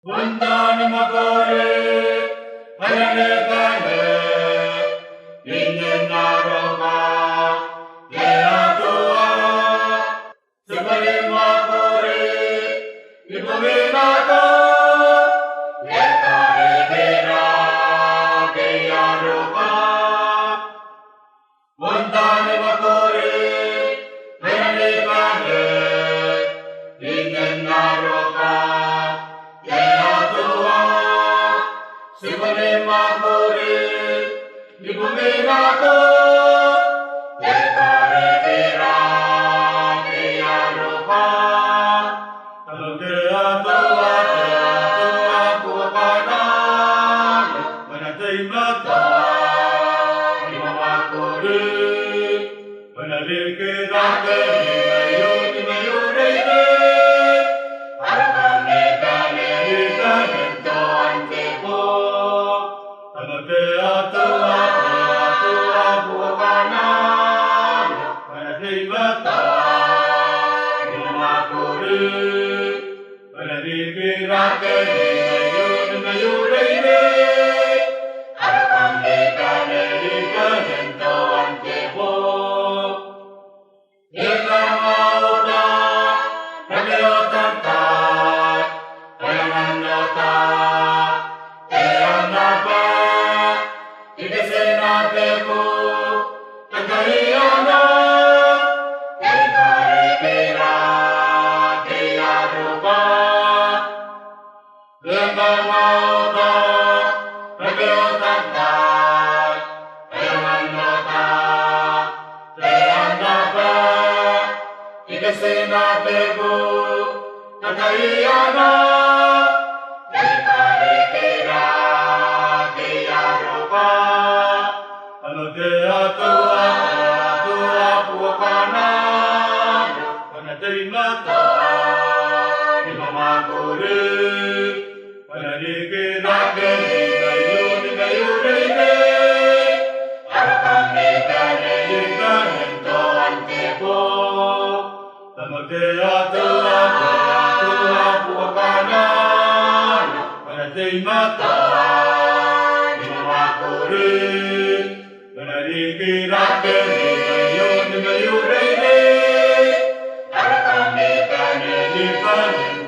Tāni makore, hayane kane, inyen naroka, lea tua, sepale makore, ipuminato, lekare kera, kaya roka. Tāni makore, hayane kane, inyen naroka. Sepale makore, ipuminato, lekare kera, kaya roka. Kalokea toa, kuapana, manatay mata, lima makore, manalike dake, nimayo reide, arakame kane, kanento antepo. Kalokea toa, kuapana, manatay mata, lima makore, manalike dake, nimayo reide, arakame kane, kanento antepo. Yekamauta, nakeotanta, ayananota, eanapa, ikesenatepo, takaiana, lekare kera, kaya roka. Yekamauta, nakeotanta, ayananota, eanapa, ikesenatepo, takaiana, lekare kera, kaya roka. Kalokea toa, kuapana, manatay mata, lima makore, manalike dake, nimayo reide, arakame kane, kanento antepo. Kalokea toa, kuapana, manatay mata, lima makore, manalike dake, nimayo reide, arakame kane, kanento